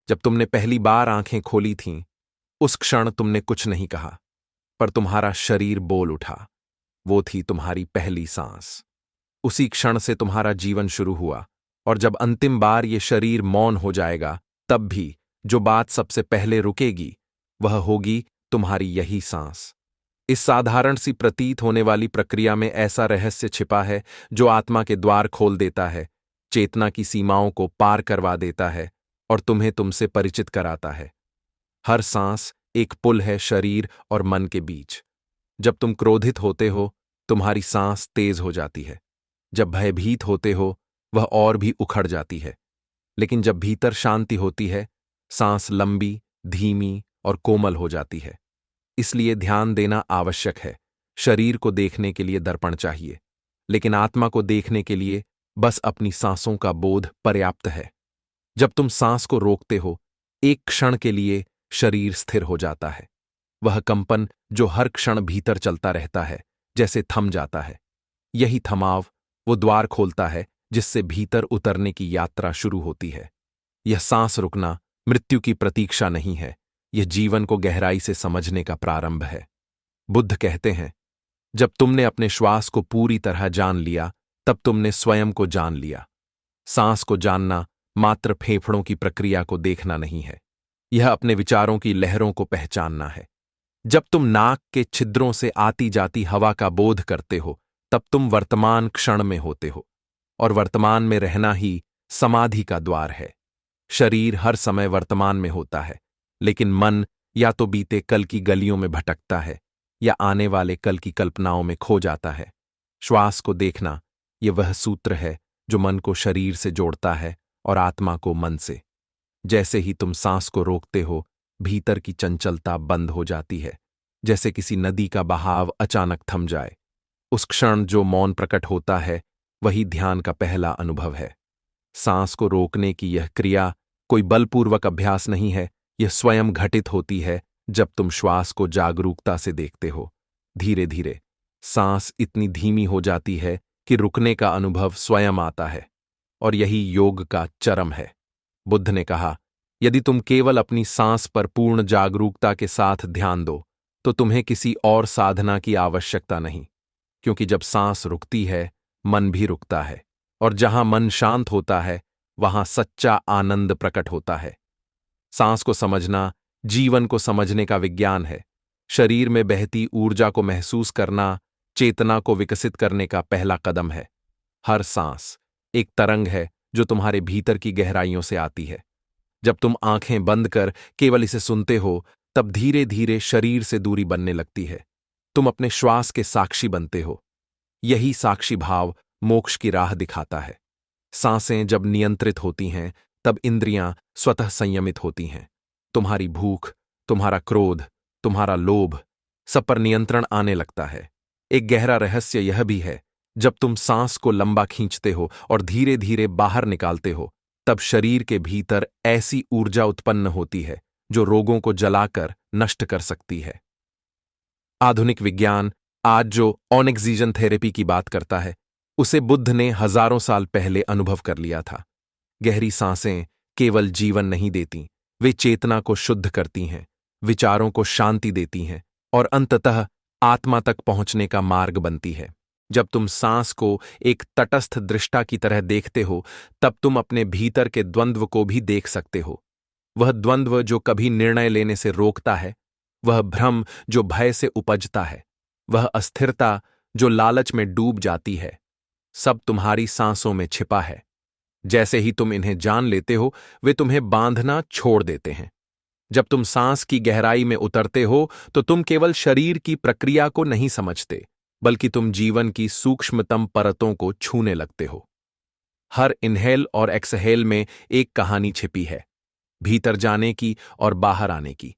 जब तुमने पहली बार आंखें खोली थीं, उस क्षण तुमने कुछ नहीं कहा, पर तुम्हारा शरीर बोल उठा। वो थी तुम्हारी पहली सांस। उसी क्षण से तुम्हारा जीवन शुरू हुआ, और जब अंतिम बार ये शरीर मौन हो जाएगा, तब भी जो बात सबसे पहले रुकेगी, वह होगी तुम्हारी यही सांस। इस साधारण सी प्रतीत होने वाली प्रक्रिया में ऐसा रहस्य छिपा है जो आत्मा के द्वार खोल देता है, चेतना की सीमाओं को पार करवा देता है और तुम्हें तुमसे परिचित कराता है। हर सांस एक पुल है शरीर और मन के बीच। जब तुम क्रोधित होते हो, तुम्हारी सांस तेज हो जाती है। जब भयभीत होते हो, वह और भी उखड़ जाती है। लेकिन जब भीतर शांति होती है, सांस लंबी, धीमी और कोमल हो जाती है। इसलिए ध्यान देना आवश्यक है। शरीर को देखने के लिए दर्पण चाहिए, लेकिन आत्मा को देखने के लिए बस अपनी सांसों का बोध पर्याप्त है। जब तुम सांस को रोकते हो, एक क्षण के लिए शरीर स्थिर हो जाता है। वह कंपन जो हर क्षण भीतर चलता रहता है, जैसे थम जाता है। यही थमाव वो द्वार खोलता है जिससे भीतर उतरने की यात्रा शुरू होती है। यह सांस रुकना मृत्यु की प्रतीक्षा नहीं है, यह जीवन को गहराई से समझने का प्रारंभ है। बुद्ध कहते हैं, जब तुमने अपने श्वास को पूरी तरह जान लिया, तब तुमने स्वयं को जान लिया। सांस को जानना मात्र फेफड़ों की प्रक्रिया को देखना नहीं है, यह अपने विचारों की लहरों को पहचानना है। जब तुम नाक के छिद्रों से आती जाती हवा का बोध करते हो, तब तुम वर्तमान क्षण में होते हो, और वर्तमान में रहना ही समाधि का द्वार है। शरीर हर समय वर्तमान में होता है, लेकिन मन या तो बीते कल की गलियों में भटकता है या आने वाले कल की कल्पनाओं में खो जाता है। श्वास को देखना यह वह सूत्र है जो मन को शरीर से जोड़ता है और आत्मा को मन से। जैसे ही तुम सांस को रोकते हो, भीतर की चंचलता बंद हो जाती है, जैसे किसी नदी का बहाव अचानक थम जाए। उस क्षण जो मौन प्रकट होता है, वही ध्यान का पहला अनुभव है। सांस को रोकने की यह क्रिया कोई बलपूर्वक अभ्यास नहीं है, यह स्वयं घटित होती है जब तुम श्वास को जागरूकता से देखते हो। धीरे धीरे सांस इतनी धीमी हो जाती है कि रुकने का अनुभव स्वयं आता है, और यही योग का चरम है। बुद्ध ने कहा, यदि तुम केवल अपनी सांस पर पूर्ण जागरूकता के साथ ध्यान दो, तो तुम्हें किसी और साधना की आवश्यकता नहीं, क्योंकि जब सांस रुकती है, मन भी रुकता है, और जहां मन शांत होता है, वहां सच्चा आनंद प्रकट होता है। सांस को समझना जीवन को समझने का विज्ञान है। शरीर में बहती ऊर्जा को महसूस करना चेतना को विकसित करने का पहला कदम है। हर सांस एक तरंग है जो तुम्हारे भीतर की गहराइयों से आती है। जब तुम आंखें बंद कर केवल इसे सुनते हो, तब धीरे धीरे शरीर से दूरी बनने लगती है। तुम अपने श्वास के साक्षी बनते हो। यही साक्षी भाव मोक्ष की राह दिखाता है। सांसें जब नियंत्रित होती हैं, तब इंद्रियां स्वतः संयमित होती हैं। तुम्हारी भूख, तुम्हारा क्रोध, तुम्हारा लोभ, सब पर नियंत्रण आने लगता है। एक गहरा रहस्य यह भी है, जब तुम सांस को लंबा खींचते हो और धीरे धीरे बाहर निकालते हो, तब शरीर के भीतर ऐसी ऊर्जा उत्पन्न होती है जो रोगों को जलाकर नष्ट कर सकती है। आधुनिक विज्ञान आज जो ऑक्सीजन थेरेपी की बात करता है, उसे बुद्ध ने हजारों साल पहले अनुभव कर लिया था। गहरी सांसें केवल जीवन नहीं देती, वे चेतना को शुद्ध करती हैं, विचारों को शांति देती हैं और अंततः आत्मा तक पहुंचने का मार्ग बनती है। जब तुम सांस को एक तटस्थ दृष्टा की तरह देखते हो, तब तुम अपने भीतर के द्वंद्व को भी देख सकते हो। वह द्वंद्व जो कभी निर्णय लेने से रोकता है, वह भ्रम जो भय से उपजता है, वह अस्थिरता जो लालच में डूब जाती है, सब तुम्हारी सांसों में छिपा है। जैसे ही तुम इन्हें जान लेते हो, वे तुम्हें बांधना छोड़ देते हैं। जब तुम सांस की गहराई में उतरते हो, तो तुम केवल शरीर की प्रक्रिया को नहीं समझते, बल्कि तुम जीवन की सूक्ष्मतम परतों को छूने लगते हो। हर इनहेल और एक्सहेल में एक कहानी छिपी है, भीतर जाने की और बाहर आने की।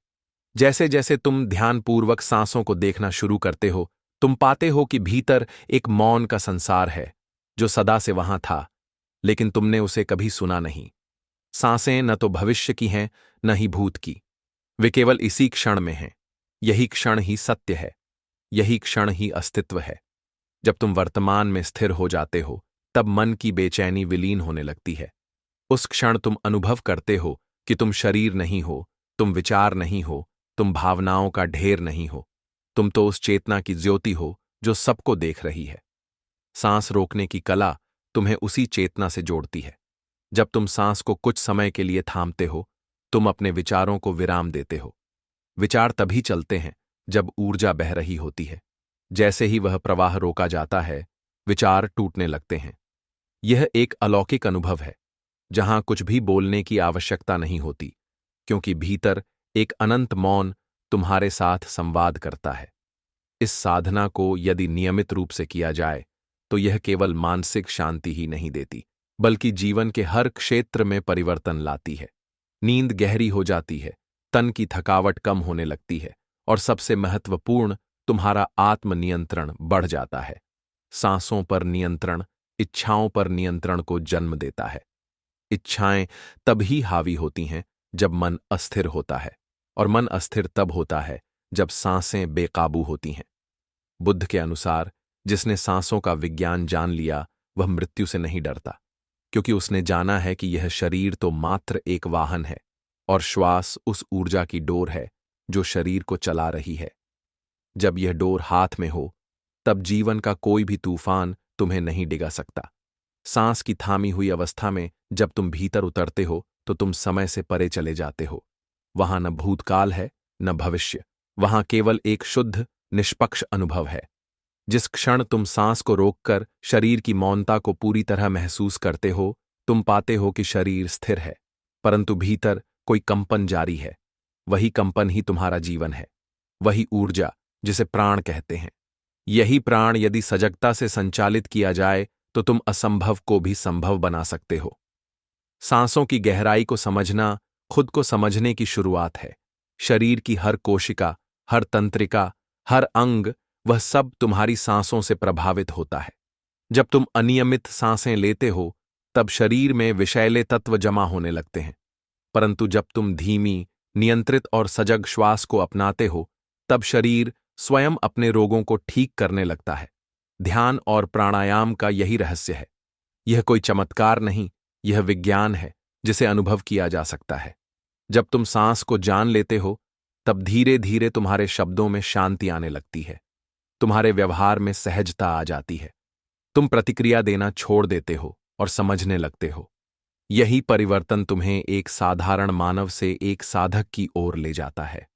जैसे जैसे तुम ध्यानपूर्वक सांसों को देखना शुरू करते हो, तुम पाते हो कि भीतर एक मौन का संसार है जो सदा से वहां था, लेकिन तुमने उसे कभी सुना नहीं। सांसें न तो भविष्य की हैं, न ही भूत की, वे केवल इसी क्षण में हैं। यही क्षण ही सत्य है, यही क्षण ही अस्तित्व है। जब तुम वर्तमान में स्थिर हो जाते हो, तब मन की बेचैनी विलीन होने लगती है। उस क्षण तुम अनुभव करते हो कि तुम शरीर नहीं हो, तुम विचार नहीं हो, तुम भावनाओं का ढेर नहीं हो। तुम तो उस चेतना की ज्योति हो जो सबको देख रही है। सांस रोकने की कला तुम्हें उसी चेतना से जोड़ती है। जब तुम सांस को कुछ समय के लिए थामते हो, तुम अपने विचारों को विराम देते हो। विचार तभी चलते हैं जब ऊर्जा बह रही होती है। जैसे ही वह प्रवाह रोका जाता है, विचार टूटने लगते हैं। यह एक अलौकिक अनुभव है, जहां कुछ भी बोलने की आवश्यकता नहीं होती, क्योंकि भीतर एक अनंत मौन तुम्हारे साथ संवाद करता है। इस साधना को यदि नियमित रूप से किया जाए, तो यह केवल मानसिक शांति ही नहीं देती, बल्कि जीवन के हर क्षेत्र में परिवर्तन लाती है। नींद गहरी हो जाती है, तन की थकावट कम होने लगती है, और सबसे महत्वपूर्ण, तुम्हारा आत्मनियंत्रण बढ़ जाता है। सांसों पर नियंत्रण इच्छाओं पर नियंत्रण को जन्म देता है। इच्छाएं तभी हावी होती हैं जब मन अस्थिर होता है, और मन अस्थिर तब होता है जब सांसें बेकाबू होती हैं। बुद्ध के अनुसार, जिसने सांसों का विज्ञान जान लिया, वह मृत्यु से नहीं डरता, क्योंकि उसने जाना है कि यह शरीर तो मात्र एक वाहन है, और श्वास उस ऊर्जा की डोर है जो शरीर को चला रही है। जब यह डोर हाथ में हो, तब जीवन का कोई भी तूफान तुम्हें नहीं डिगा सकता। सांस की थामी हुई अवस्था में जब तुम भीतर उतरते हो, तो तुम समय से परे चले जाते हो। वहां न भूतकाल है, न भविष्य। वहां केवल एक शुद्ध, निष्पक्ष अनुभव है। जिस क्षण तुम सांस को रोककर शरीर की मौनता को पूरी तरह महसूस करते हो, तुम पाते हो कि शरीर स्थिर है, परंतु भीतर कोई कंपन जारी है। वही कंपन ही तुम्हारा जीवन है, वही ऊर्जा जिसे प्राण कहते हैं। यही प्राण यदि सजगता से संचालित किया जाए, तो तुम असंभव को भी संभव बना सकते हो। सांसों की गहराई को समझना खुद को समझने की शुरुआत है। शरीर की हर कोशिका, हर तंत्रिका, हर अंग, वह सब तुम्हारी सांसों से प्रभावित होता है। जब तुम अनियमित सांसें लेते हो, तब शरीर में विषैले तत्व जमा होने लगते हैं, परंतु जब तुम धीमी, नियंत्रित और सजग श्वास को अपनाते हो, तब शरीर स्वयं अपने रोगों को ठीक करने लगता है। ध्यान और प्राणायाम का यही रहस्य है। यह कोई चमत्कार नहीं, यह विज्ञान है जिसे अनुभव किया जा सकता है। जब तुम सांस को जान लेते हो, तब धीरे धीरे तुम्हारे शब्दों में शांति आने लगती है, तुम्हारे व्यवहार में सहजता आ जाती है। तुम प्रतिक्रिया देना छोड़ देते हो और समझने लगते हो। यही परिवर्तन तुम्हें एक साधारण मानव से एक साधक की ओर ले जाता है।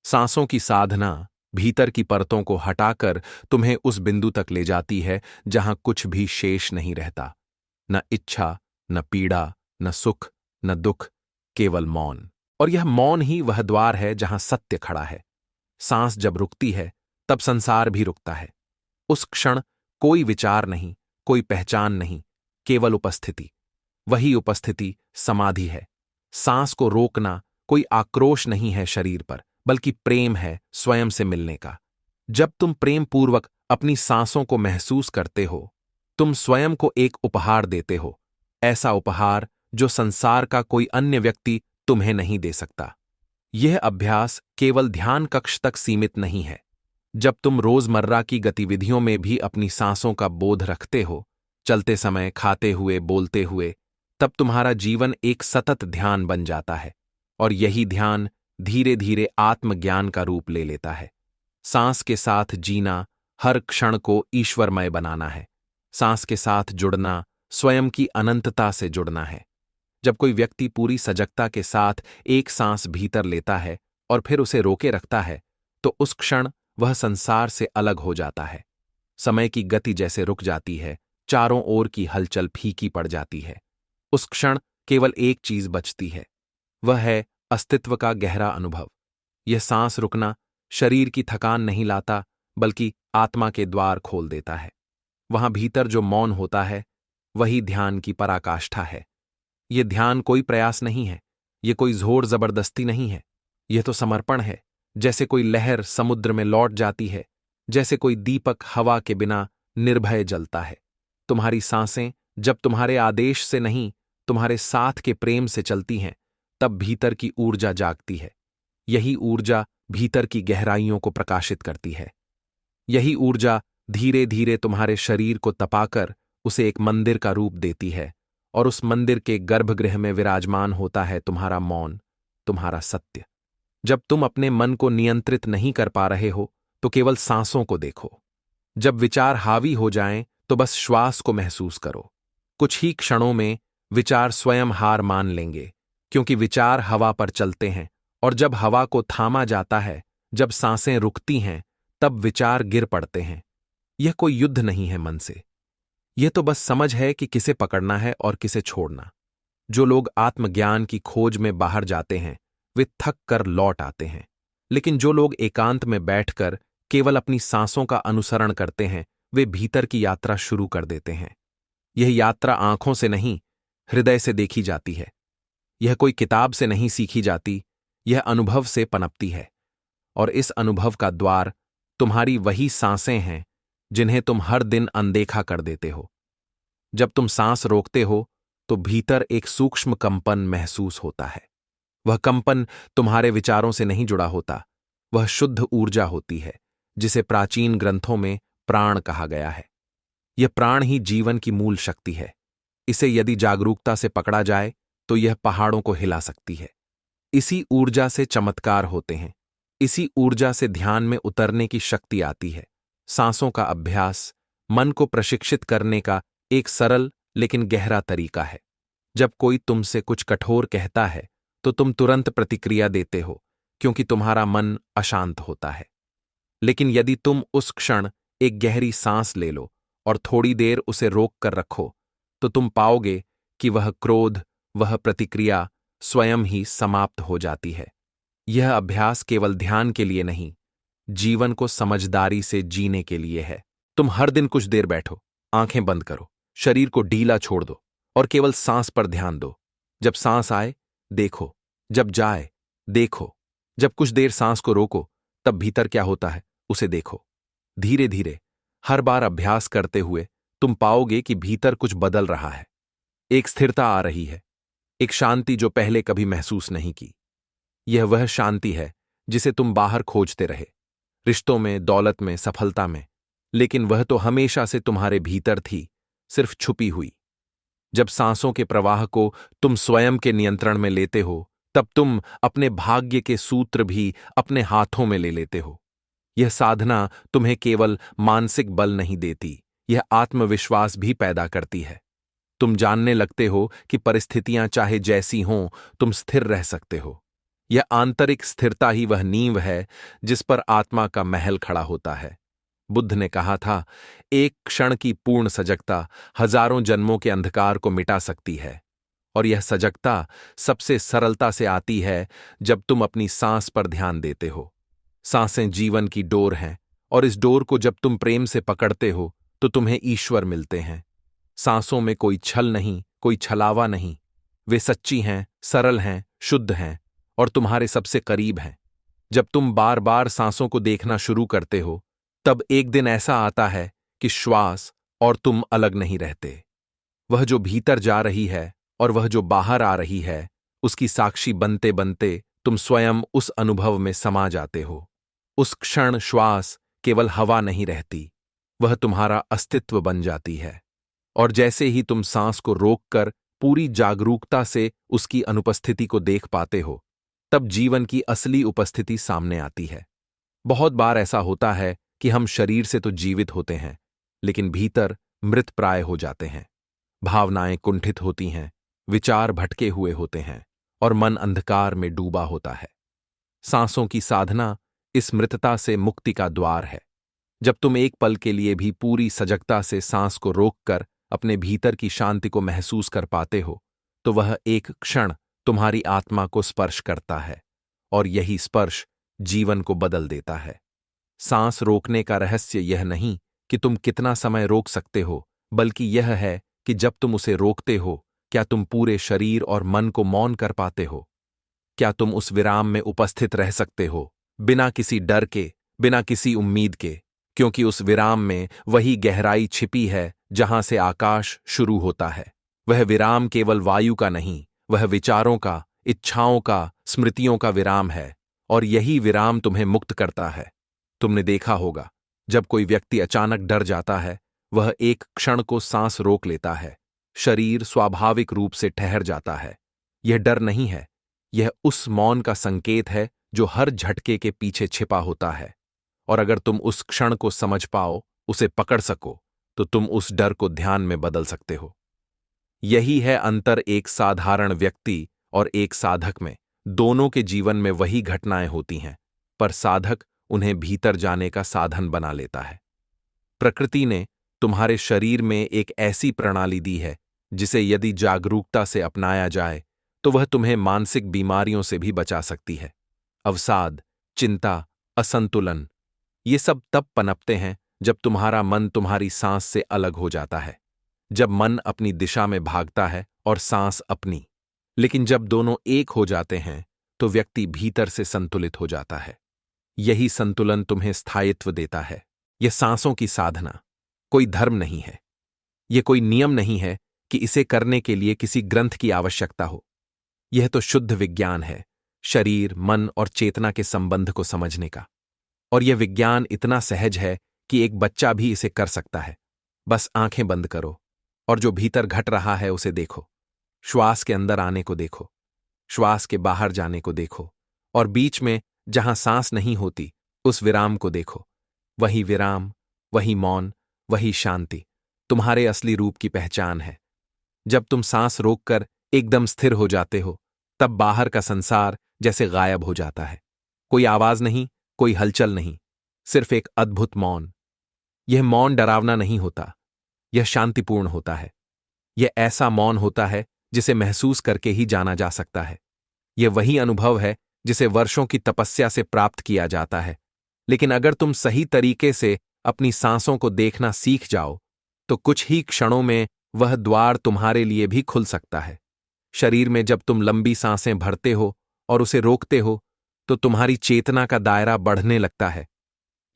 सांसों की साधना भीतर की परतों को हटाकर तुम्हें उस बिंदु तक ले जाती है जहां कुछ भी शेष नहीं रहता। न इच्छा, न पीड़ा, न सुख, न दुख, केवल मौन। और यह मौन ही वह द्वार है जहां सत्य खड़ा है। सांस जब रुकती है, तब संसार भी रुकता है। उस क्षण कोई विचार नहीं, कोई पहचान नहीं, केवल उपस्थिति। वही उपस्थिति समाधि है। सांस को रोकना कोई आक्रोश नहीं है शरीर पर, बल्कि प्रेम है स्वयं से मिलने का। जब तुम प्रेम पूर्वक अपनी सांसों को महसूस करते हो, तुम स्वयं को एक उपहार देते हो, ऐसा उपहार जो संसार का कोई अन्य व्यक्ति तुम्हें नहीं दे सकता। यह अभ्यास केवल ध्यान कक्ष तक सीमित नहीं है। जब तुम रोजमर्रा की गतिविधियों में भी अपनी सांसों का बोध रखते हो, चलते समय, खाते हुए, बोलते हुए, तब तुम्हारा जीवन एक सतत ध्यान बन जाता है, और यही ध्यान धीरे धीरे आत्मज्ञान का रूप ले लेता है। सांस के साथ जीना हर क्षण को ईश्वरमय बनाना है। सांस के साथ जुड़ना स्वयं की अनंतता से जुड़ना है। जब कोई व्यक्ति पूरी सजगता के साथ एक सांस भीतर लेता है और फिर उसे रोके रखता है, तो उस क्षण वह संसार से अलग हो जाता है। समय की गति जैसे रुक जाती है, चारों ओर की हलचल फीकी पड़ जाती है। उस क्षण केवल एक चीज बचती है, वह है अस्तित्व का गहरा अनुभव। यह सांस रुकना शरीर की थकान नहीं लाता, बल्कि आत्मा के द्वार खोल देता है। वहां भीतर जो मौन होता है, वही ध्यान की पराकाष्ठा है। यह ध्यान कोई प्रयास नहीं है, यह कोई जोर जबरदस्ती नहीं है। यह तो समर्पण है, जैसे कोई लहर समुद्र में लौट जाती है, जैसे कोई दीपक हवा के बिना निर्भय जलता है। तुम्हारी सांसें जब तुम्हारे आदेश से नहीं, तुम्हारे साथ के प्रेम से चलती हैं, तब भीतर की ऊर्जा जागती है। यही ऊर्जा भीतर की गहराइयों को प्रकाशित करती है। यही ऊर्जा धीरे धीरे तुम्हारे शरीर को तपाकर उसे एक मंदिर का रूप देती है, और उस मंदिर के गर्भगृह में विराजमान होता है तुम्हारा मौन, तुम्हारा सत्य। जब तुम अपने मन को नियंत्रित नहीं कर पा रहे हो तो केवल सांसों को देखो। जब विचार हावी हो जाएं तो बस श्वास को महसूस करो। कुछ ही क्षणों में विचार स्वयं हार मान लेंगे, क्योंकि विचार हवा पर चलते हैं, और जब हवा को थामा जाता है, जब सांसें रुकती हैं, तब विचार गिर पड़ते हैं। यह कोई युद्ध नहीं है मन से, यह तो बस समझ है कि किसे पकड़ना है और किसे छोड़ना। जो लोग आत्मज्ञान की खोज में बाहर जाते हैं वे थक कर लौट आते हैं, लेकिन जो लोग एकांत में बैठकर केवल अपनी सांसों का अनुसरण करते हैं वे भीतर की यात्रा शुरू कर देते हैं। यह यात्रा आंखों से नहीं, हृदय से देखी जाती है। यह कोई किताब से नहीं सीखी जाती, यह अनुभव से पनपती है। और इस अनुभव का द्वार तुम्हारी वही सांसें हैं जिन्हें तुम हर दिन अनदेखा कर देते हो। जब तुम सांस रोकते हो तो भीतर एक सूक्ष्म कंपन महसूस होता है। वह कंपन तुम्हारे विचारों से नहीं जुड़ा होता, वह शुद्ध ऊर्जा होती है, जिसे प्राचीन ग्रंथों में प्राण कहा गया है। यह प्राण ही जीवन की मूल शक्ति है। इसे यदि जागरूकता से पकड़ा जाए तो यह पहाड़ों को हिला सकती है। इसी ऊर्जा से चमत्कार होते हैं, इसी ऊर्जा से ध्यान में उतरने की शक्ति आती है। सांसों का अभ्यास मन को प्रशिक्षित करने का एक सरल लेकिन गहरा तरीका है। जब कोई तुमसे कुछ कठोर कहता है तो तुम तुरंत प्रतिक्रिया देते हो, क्योंकि तुम्हारा मन अशांत होता है। लेकिन यदि तुम उस क्षण एक गहरी सांस ले लो और थोड़ी देर उसे रोक कर रखो, तो तुम पाओगे कि वह क्रोध, वह प्रतिक्रिया स्वयं ही समाप्त हो जाती है। यह अभ्यास केवल ध्यान के लिए नहीं, जीवन को समझदारी से जीने के लिए है। तुम हर दिन कुछ देर बैठो, आंखें बंद करो, शरीर को ढीला छोड़ दो और केवल सांस पर ध्यान दो। जब सांस आए, देखो, जब जाए, देखो। जब कुछ देर सांस को रोको, तब भीतर क्या होता है उसे देखो। धीरे धीरे, हर बार अभ्यास करते हुए तुम पाओगे कि भीतर कुछ बदल रहा है। एक स्थिरता आ रही है, एक शांति जो पहले कभी महसूस नहीं की। यह वह शांति है जिसे तुम बाहर खोजते रहे, रिश्तों में, दौलत में, सफलता में, लेकिन वह तो हमेशा से तुम्हारे भीतर थी, सिर्फ छुपी हुई। जब सांसों के प्रवाह को तुम स्वयं के नियंत्रण में लेते हो, तब तुम अपने भाग्य के सूत्र भी अपने हाथों में ले लेते हो। यह साधना तुम्हें केवल मानसिक बल नहीं देती, यह आत्मविश्वास भी पैदा करती है। तुम जानने लगते हो कि परिस्थितियां चाहे जैसी हों, तुम स्थिर रह सकते हो। यह आंतरिक स्थिरता ही वह नींव है जिस पर आत्मा का महल खड़ा होता है। बुद्ध ने कहा था, एक क्षण की पूर्ण सजगता हजारों जन्मों के अंधकार को मिटा सकती है। और यह सजगता सबसे सरलता से आती है जब तुम अपनी सांस पर ध्यान देते हो। सांसें जीवन की डोर हैं, और इस डोर को जब तुम प्रेम से पकड़ते हो तो तुम्हें ईश्वर मिलते हैं। सांसों में कोई छल नहीं, कोई छलावा नहीं। वे सच्ची हैं, सरल हैं, शुद्ध हैं और तुम्हारे सबसे करीब हैं। जब तुम बार बार सांसों को देखना शुरू करते हो, तब एक दिन ऐसा आता है कि श्वास और तुम अलग नहीं रहते। वह जो भीतर जा रही है और वह जो बाहर आ रही है, उसकी साक्षी बनते बनते तुम स्वयं उस अनुभव में समा जाते हो। उस क्षण श्वास केवल हवा नहीं रहती, वह तुम्हारा अस्तित्व बन जाती है। और जैसे ही तुम सांस को रोककर पूरी जागरूकता से उसकी अनुपस्थिति को देख पाते हो, तब जीवन की असली उपस्थिति सामने आती है। बहुत बार ऐसा होता है कि हम शरीर से तो जीवित होते हैं, लेकिन भीतर मृत प्राय हो जाते हैं। भावनाएं कुंठित होती हैं, विचार भटके हुए होते हैं और मन अंधकार में डूबा होता है। सांसों की साधना इस मृतता से मुक्ति का द्वार है। जब तुम एक पल के लिए भी पूरी सजगता से सांस को रोककर अपने भीतर की शांति को महसूस कर पाते हो, तो वह एक क्षण तुम्हारी आत्मा को स्पर्श करता है, और यही स्पर्श जीवन को बदल देता है। सांस रोकने का रहस्य यह नहीं कि तुम कितना समय रोक सकते हो, बल्कि यह है कि जब तुम उसे रोकते हो, क्या तुम पूरे शरीर और मन को मौन कर पाते हो? क्या तुम उस विराम में उपस्थित रह सकते हो, बिना किसी डर के, बिना किसी उम्मीद के? क्योंकि उस विराम में वही गहराई छिपी है जहां से आकाश शुरू होता है। वह विराम केवल वायु का नहीं, वह विचारों का, इच्छाओं का, स्मृतियों का विराम है, और यही विराम तुम्हें मुक्त करता है। तुमने देखा होगा, जब कोई व्यक्ति अचानक डर जाता है, वह एक क्षण को सांस रोक लेता है, शरीर स्वाभाविक रूप से ठहर जाता है। यह डर नहीं है, यह उस मौन का संकेत है जो हर झटके के पीछे छिपा होता है। और अगर तुम उस क्षण को समझ पाओ, उसे पकड़ सको, तो तुम उस डर को ध्यान में बदल सकते हो। यही है अंतर एक साधारण व्यक्ति और एक साधक में। दोनों के जीवन में वही घटनाएं होती हैं, पर साधक उन्हें भीतर जाने का साधन बना लेता है। प्रकृति ने तुम्हारे शरीर में एक ऐसी प्रणाली दी है जिसे यदि जागरूकता से अपनाया जाए तो वह तुम्हें मानसिक बीमारियों से भी बचा सकती है। अवसाद, चिंता, असंतुलन, ये सब तब पनपते हैं जब तुम्हारा मन तुम्हारी सांस से अलग हो जाता है, जब मन अपनी दिशा में भागता है और सांस अपनी। लेकिन जब दोनों एक हो जाते हैं तो व्यक्ति भीतर से संतुलित हो जाता है। यही संतुलन तुम्हें स्थायित्व देता है। यह सांसों की साधना कोई धर्म नहीं है, यह कोई नियम नहीं है कि इसे करने के लिए किसी ग्रंथ की आवश्यकता हो। यह तो शुद्ध विज्ञान है, शरीर, मन और चेतना के संबंध को समझने का। और यह विज्ञान इतना सहज है कि एक बच्चा भी इसे कर सकता है। बस आंखें बंद करो और जो भीतर घट रहा है उसे देखो। श्वास के अंदर आने को देखो, श्वास के बाहर जाने को देखो, और बीच में जहां सांस नहीं होती उस विराम को देखो। वही विराम, वही मौन, वही शांति तुम्हारे असली रूप की पहचान है। जब तुम सांस रोककर एकदम स्थिर हो जाते हो, तब बाहर का संसार जैसे गायब हो जाता है। कोई आवाज नहीं, कोई हलचल नहीं, सिर्फ एक अद्भुत मौन। यह मौन डरावना नहीं होता, यह शांतिपूर्ण होता है। यह ऐसा मौन होता है जिसे महसूस करके ही जाना जा सकता है। यह वही अनुभव है जिसे वर्षों की तपस्या से प्राप्त किया जाता है। लेकिन अगर तुम सही तरीके से अपनी सांसों को देखना सीख जाओ तो कुछ ही क्षणों में वह द्वार तुम्हारे लिए भी खुल सकता है। शरीर में जब तुम लंबी सांसें भरते हो और उसे रोकते हो तो तुम्हारी चेतना का दायरा बढ़ने लगता है।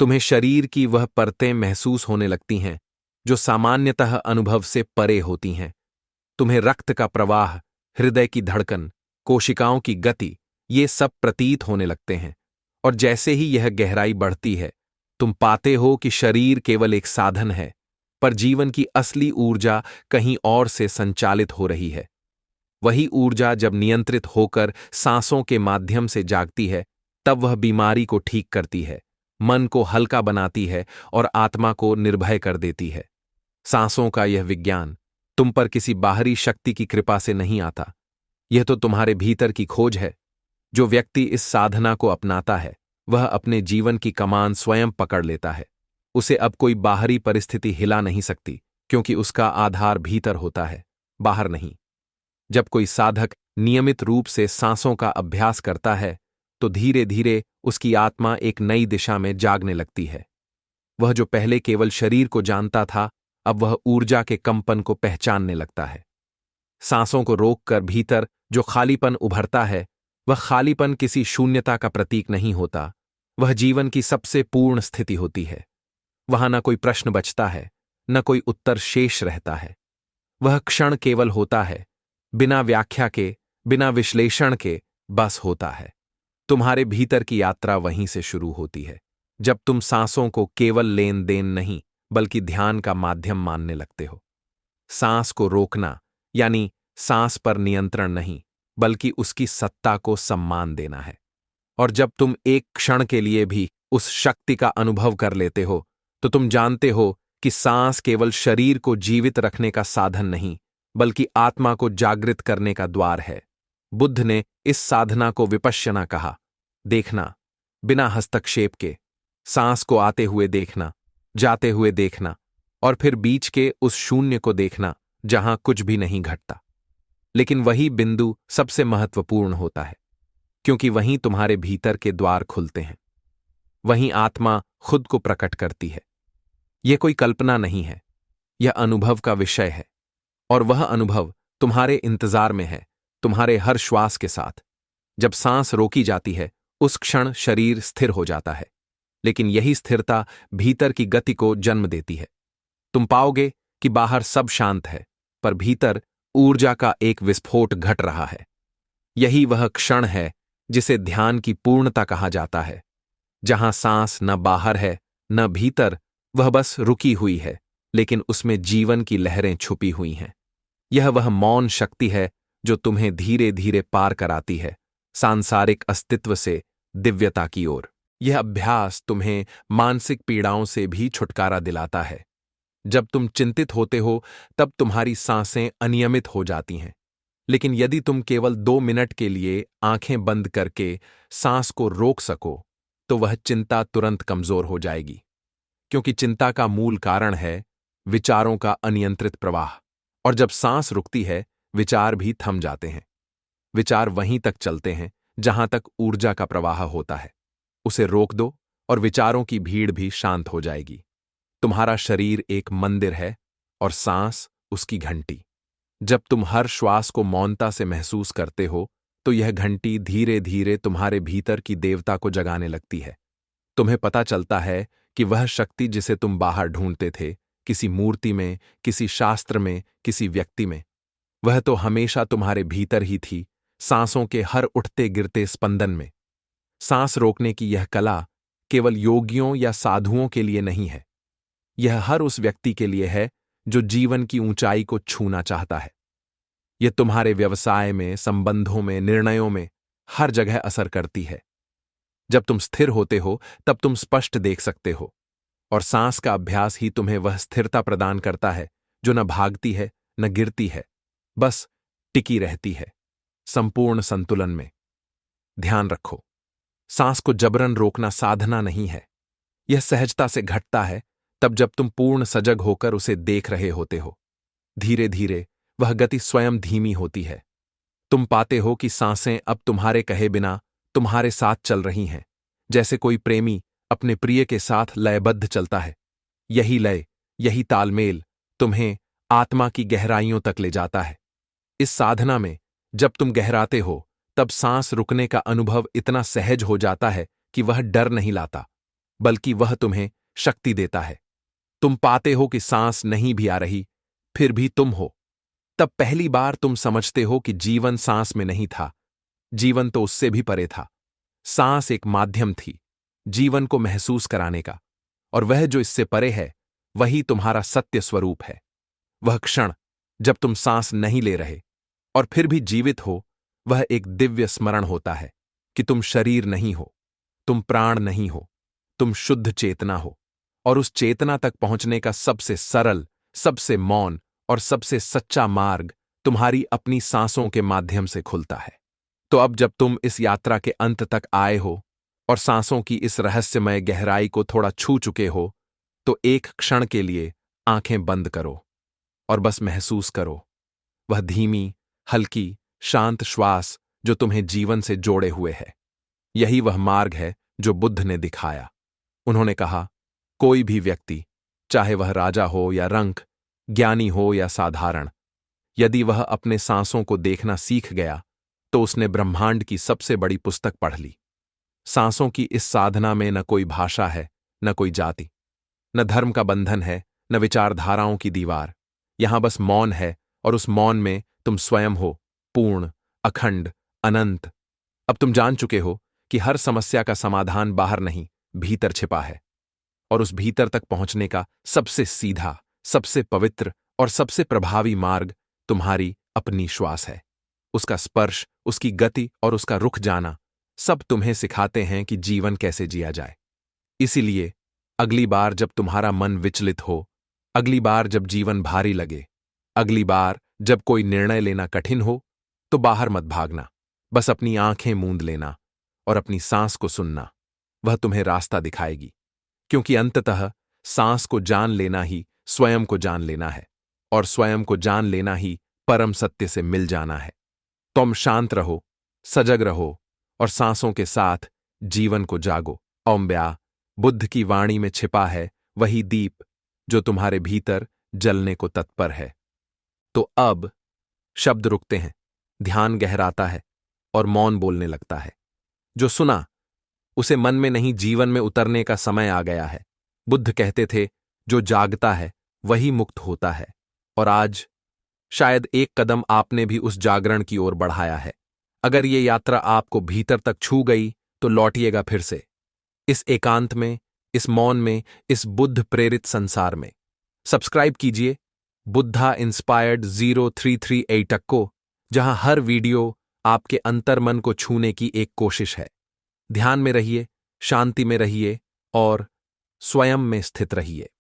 तुम्हें शरीर की वह परतें महसूस होने लगती हैं जो सामान्यतः अनुभव से परे होती हैं। तुम्हें रक्त का प्रवाह, हृदय की धड़कन, कोशिकाओं की गति, ये सब प्रतीत होने लगते हैं। और जैसे ही यह गहराई बढ़ती है, तुम पाते हो कि शरीर केवल एक साधन है, पर जीवन की असली ऊर्जा कहीं और से संचालित हो रही है। वही ऊर्जा जब नियंत्रित होकर सांसों के माध्यम से जागती है, तब वह बीमारी को ठीक करती है, मन को हल्का बनाती है और आत्मा को निर्भय कर देती है। सांसों का यह विज्ञान तुम पर किसी बाहरी शक्ति की कृपा से नहीं आता, यह तो तुम्हारे भीतर की खोज है। जो व्यक्ति इस साधना को अपनाता है, वह अपने जीवन की कमान स्वयं पकड़ लेता है। उसे अब कोई बाहरी परिस्थिति हिला नहीं सकती, क्योंकि उसका आधार भीतर होता है, बाहर नहीं। जब कोई साधक नियमित रूप से सांसों का अभ्यास करता है, तो धीरे धीरे उसकी आत्मा एक नई दिशा में जागने लगती है। वह जो पहले केवल शरीर को जानता था, अब वह ऊर्जा के कंपन को पहचानने लगता है। सांसों को रोककर भीतर जो खालीपन उभरता है, वह खालीपन किसी शून्यता का प्रतीक नहीं होता, वह जीवन की सबसे पूर्ण स्थिति होती है। वहां न कोई प्रश्न बचता है, न कोई उत्तर शेष रहता है। वह क्षण केवल होता है, बिना व्याख्या के, बिना विश्लेषण के, बस होता है। तुम्हारे भीतर की यात्रा वहीं से शुरू होती है, जब तुम सांसों को केवल लेन देन नहीं बल्कि ध्यान का माध्यम मानने लगते हो। सांस को रोकना यानी सांस पर नियंत्रण नहीं, बल्कि उसकी सत्ता को सम्मान देना है। और जब तुम एक क्षण के लिए भी उस शक्ति का अनुभव कर लेते हो, तो तुम जानते हो कि सांस केवल शरीर को जीवित रखने का साधन नहीं, बल्कि आत्मा को जागृत करने का द्वार है। बुद्ध ने इस साधना को विपश्यना कहा, देखना, बिना हस्तक्षेप के, सांस को आते हुए देखना, जाते हुए देखना, और फिर बीच के उस शून्य को देखना जहां कुछ भी नहीं घटता। लेकिन वही बिंदु सबसे महत्वपूर्ण होता है, क्योंकि वहीं तुम्हारे भीतर के द्वार खुलते हैं। वहीं आत्मा खुद को प्रकट करती है। यह कोई कल्पना नहीं है, यह अनुभव का विषय है। और वह अनुभव तुम्हारे इंतजार में है, तुम्हारे हर श्वास के साथ। जब सांस रोकी जाती है, उस क्षण शरीर स्थिर हो जाता है, लेकिन यही स्थिरता भीतर की गति को जन्म देती है। तुम पाओगे कि बाहर सब शांत है, पर भीतर ऊर्जा का एक विस्फोट घट रहा है। यही वह क्षण है जिसे ध्यान की पूर्णता कहा जाता है, जहां सांस न बाहर है न भीतर, वह बस रुकी हुई है, लेकिन उसमें जीवन की लहरें छुपी हुई हैं। यह वह मौन शक्ति है जो तुम्हें धीरे धीरे पार कराती है सांसारिक अस्तित्व से दिव्यता की ओर। यह अभ्यास तुम्हें मानसिक पीड़ाओं से भी छुटकारा दिलाता है। जब तुम चिंतित होते हो तब तुम्हारी सांसें अनियमित हो जाती हैं, लेकिन यदि तुम केवल 2 मिनट के लिए आंखें बंद करके सांस को रोक सको तो वह चिंता तुरंत कमजोर हो जाएगी, क्योंकि चिंता का मूल कारण है विचारों का अनियंत्रित प्रवाह। और जब सांस रुकती है विचार भी थम जाते हैं। विचार वहीं तक चलते हैं जहां तक ऊर्जा का प्रवाह होता है। उसे रोक दो और विचारों की भीड़ भी शांत हो जाएगी। तुम्हारा शरीर एक मंदिर है और सांस उसकी घंटी। जब तुम हर श्वास को मौनता से महसूस करते हो तो यह घंटी धीरे धीरे तुम्हारे भीतर की देवता को जगाने लगती है। तुम्हें पता चलता है कि वह शक्ति जिसे तुम बाहर ढूंढते थे, किसी मूर्ति में, किसी शास्त्र में, किसी व्यक्ति में, वह तो हमेशा तुम्हारे भीतर ही थी, सांसों के हर उठते गिरते स्पंदन में। सांस रोकने की यह कला केवल योगियों या साधुओं के लिए नहीं है। यह हर उस व्यक्ति के लिए है जो जीवन की ऊंचाई को छूना चाहता है। यह तुम्हारे व्यवसाय में, संबंधों में, निर्णयों में, हर जगह असर करती है। जब तुम स्थिर होते हो तब तुम स्पष्ट देख सकते हो, और सांस का अभ्यास ही तुम्हें वह स्थिरता प्रदान करता है जो न भागती है न गिरती है, बस टिकी रहती है संपूर्ण संतुलन में। ध्यान रखो, सांस को जबरन रोकना साधना नहीं है। यह सहजता से घटता है तब जब तुम पूर्ण सजग होकर उसे देख रहे होते हो। धीरे धीरे वह गति स्वयं धीमी होती है। तुम पाते हो कि सांसें अब तुम्हारे कहे बिना तुम्हारे साथ चल रही हैं, जैसे कोई प्रेमी अपने प्रिय के साथ लयबद्ध चलता है। यही लय, यही तालमेल तुम्हें आत्मा की गहराइयों तक ले जाता है। इस साधना में जब तुम गहराते हो तब सांस रुकने का अनुभव इतना सहज हो जाता है कि वह डर नहीं लाता, बल्कि वह तुम्हें शक्ति देता है। तुम पाते हो कि सांस नहीं भी आ रही, फिर भी तुम हो। तब पहली बार तुम समझते हो कि जीवन सांस में नहीं था, जीवन तो उससे भी परे था। सांस एक माध्यम थी जीवन को महसूस कराने का, और वह जो इससे परे है वही तुम्हारा सत्य स्वरूप है। वह क्षण जब तुम सांस नहीं ले रहे और फिर भी जीवित हो, वह एक दिव्य स्मरण होता है कि तुम शरीर नहीं हो, तुम प्राण नहीं हो, तुम शुद्ध चेतना हो। और उस चेतना तक पहुंचने का सबसे सरल, सबसे मौन और सबसे सच्चा मार्ग तुम्हारी अपनी सांसों के माध्यम से खुलता है। तो अब जब तुम इस यात्रा के अंत तक आए हो और सांसों की इस रहस्यमय गहराई को थोड़ा छू चुके हो, तो एक क्षण के लिए आंखें बंद करो और बस महसूस करो वह धीमी, हल्की, शांत श्वास जो तुम्हें जीवन से जोड़े हुए है। यही वह मार्ग है जो बुद्ध ने दिखाया। उन्होंने कहा, कोई भी व्यक्ति, चाहे वह राजा हो या रंक, ज्ञानी हो या साधारण, यदि वह अपने सांसों को देखना सीख गया तो उसने ब्रह्मांड की सबसे बड़ी पुस्तक पढ़ ली। सांसों की इस साधना में न कोई भाषा है, न कोई जाति, न धर्म का बंधन है, न विचारधाराओं की दीवार। यहां बस मौन है, और उस मौन में तुम स्वयं हो, पूर्ण, अखंड, अनंत। अब तुम जान चुके हो कि हर समस्या का समाधान बाहर नहीं, भीतर छिपा है, और उस भीतर तक पहुंचने का सबसे सीधा, सबसे पवित्र और सबसे प्रभावी मार्ग तुम्हारी अपनी श्वास है। उसका स्पर्श, उसकी गति और उसका रुख जाना सब तुम्हें सिखाते हैं कि जीवन कैसे जिया जाए। इसीलिए अगली बार जब तुम्हारा मन विचलित हो, अगली बार जब जीवन भारी लगे, अगली बार जब कोई निर्णय लेना कठिन हो, तो बाहर मत भागना, बस अपनी आंखें मूंद लेना और अपनी सांस को सुनना। वह तुम्हें रास्ता दिखाएगी, क्योंकि अंततः सांस को जान लेना ही स्वयं को जान लेना है, और स्वयं को जान लेना ही परम सत्य से मिल जाना है। तुम शांत रहो, सजग रहो और सांसों के साथ जीवन को जागो। ओम ब्या, बुद्ध की वाणी में छिपा है वही दीप जो तुम्हारे भीतर जलने को तत्पर है। तो अब शब्द रुकते हैं, ध्यान गहराता है और मौन बोलने लगता है। जो सुना उसे मन में नहीं जीवन में उतरने का समय आ गया है। बुद्ध कहते थे, जो जागता है वही मुक्त होता है, और आज शायद एक कदम आपने भी उस जागरण की ओर बढ़ाया है। अगर ये यात्रा आपको भीतर तक छू गई तो लौटिएगा फिर से, इस एकांत में, इस मौन में, इस बुद्ध प्रेरित संसार में। सब्सक्राइब कीजिए बुद्धा इंस्पायर्ड 0338 को, जहां हर वीडियो आपके अंतर्मन को छूने की एक कोशिश है। ध्यान में रहिए, शांति में रहिए और स्वयं में स्थित रहिए।